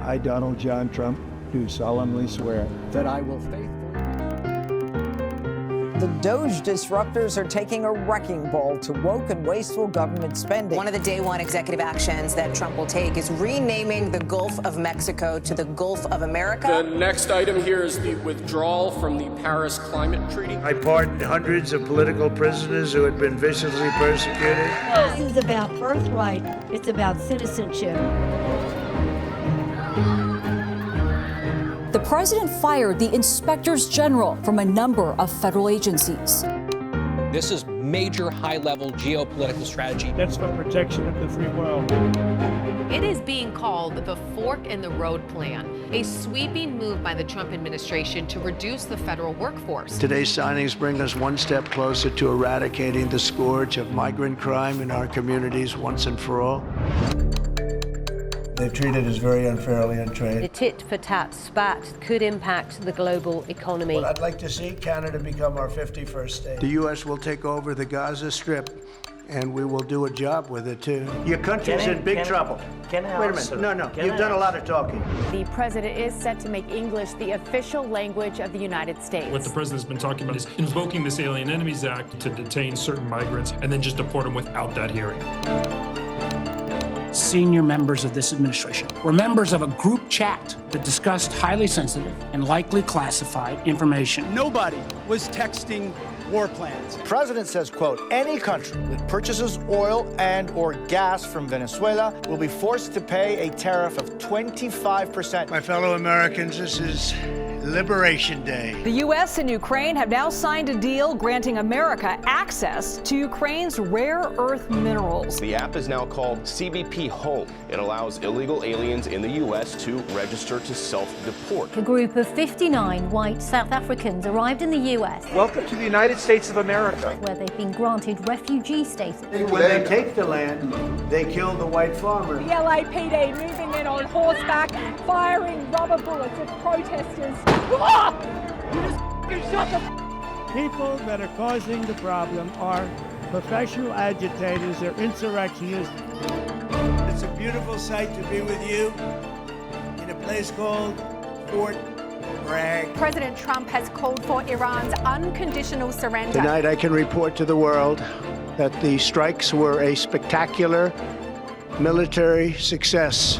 I, Donald John Trump, do solemnly swear that I will faithfully... The Doge disruptors are taking a wrecking ball to woke and wasteful government spending. One of the day one executive actions that Trump will take is renaming the Gulf of Mexico to the Gulf of America. The next item here is the withdrawal from the Paris Climate Treaty. I pardoned hundreds of political prisoners who had been viciously persecuted. This is about birthright. It's about citizenship. The president fired the inspectors general from a number of federal agencies. This is major high-level geopolitical strategy. That's for protection of the free world. It is being called the Fork in the Road Plan, a sweeping move by the Trump administration to reduce the federal workforce. Today's signings bring us one step closer to eradicating the scourge of migrant crime in our communities once and for all. They've treated us very unfairly in trade. The tit-for-tat spat could impact the global economy. Well, I'd like to see Canada become our 51st state. The U.S. will take over the Gaza Strip, and we will do a job with it, too. Your country's in big trouble. Wait a minute. No. You've done a lot of talking. The president is set to make English the official language of the United States. What the president's been talking about is invoking this Alien Enemies Act to detain certain migrants and then just deport them without that hearing. Senior members of this administration were members of a group chat that discussed highly sensitive and likely classified information. Nobody was texting war plans. The president says, quote, any country that purchases oil and or gas from Venezuela will be forced to pay a tariff of 25%. My fellow Americans, this is Liberation Day. The U.S. and Ukraine have now signed a deal granting America access to Ukraine's rare earth minerals. The app is now called CBP Home. It allows illegal aliens in the U.S. to register to self-deport. A group of 59 white South Africans arrived in the U.S. Welcome to the United States of America, where they've been granted refugee status. When they take the land, they kill the white farmer. The LAPD moving in on horseback, firing rubber bullets at protesters. People that are causing the problem are professional agitators, they're insurrectionists. It's a beautiful sight to be with you in a place called Fort Bragg. President Trump has called for Iran's unconditional surrender. Tonight I can report to the world that the strikes were a spectacular military success.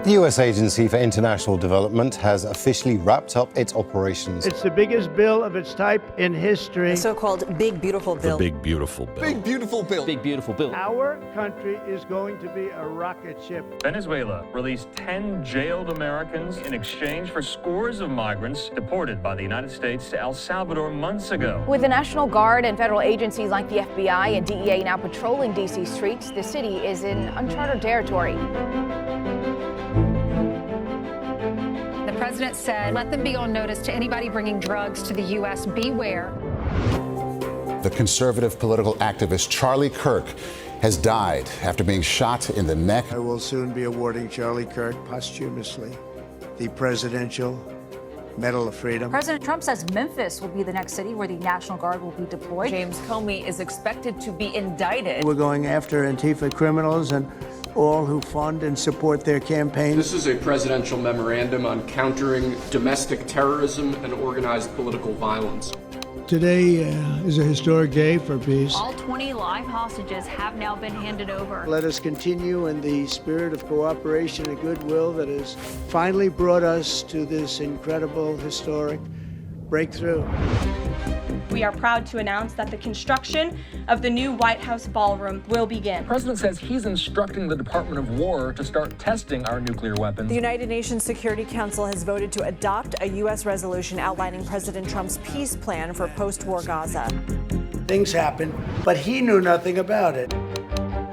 The U.S. Agency for International Development has officially wrapped up its operations. It's the biggest bill of its type in history. The so-called Big Beautiful Bill. The Big Beautiful Bill. Big Beautiful Bill. Big Beautiful Bill. Our country is going to be a rocket ship. Venezuela released 10 jailed Americans in exchange for scores of migrants deported by the United States to El Salvador months ago. With the National Guard and federal agencies like the FBI and DEA now patrolling D.C. streets, the city is in uncharted territory. The president said, let them be on notice to anybody bringing drugs to the U.S. Beware. The conservative political activist Charlie Kirk has died after being shot in the neck. I will soon be awarding Charlie Kirk posthumously the Presidential Medal of Freedom. President Trump says Memphis will be the next city where the National Guard will be deployed. James Comey is expected to be indicted. We're going after Antifa criminals and all who fund and support their campaigns. This is a presidential memorandum on countering domestic terrorism and organized political violence. Today is a historic day for peace. All 20 live hostages have now been handed over. Let us continue in the spirit of cooperation and goodwill that has finally brought us to this incredible, historic breakthrough. We are proud to announce that the construction of the new White House ballroom will begin. The president says he's instructing the Department of War to start testing our nuclear weapons. The United Nations Security Council has voted to adopt a U.S. resolution outlining President Trump's peace plan for post-war Gaza. Things happened, but he knew nothing about it.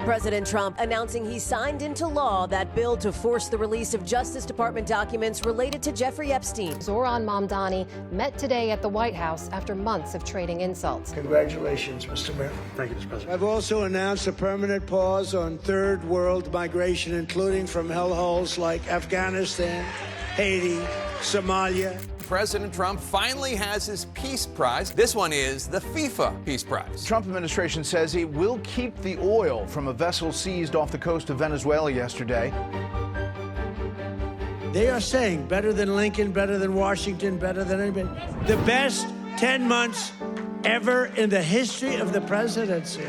President Trump announcing he signed into law that bill to force the release of Justice Department documents related to Jeffrey Epstein. Zohran Mamdani met today at the White House after months of trading insults. Congratulations, Mr. Mayor. Thank you, Mr. President. I've also announced a permanent pause on third world migration, including from hellholes like Afghanistan, Haiti, Somalia. President Trump finally has his Peace Prize. This one is the FIFA Peace Prize. The Trump administration says it will keep the oil from a vessel seized off the coast of Venezuela yesterday. They are saying better than Lincoln, better than Washington, better than anybody. The best 10 months ever in the history of the presidency.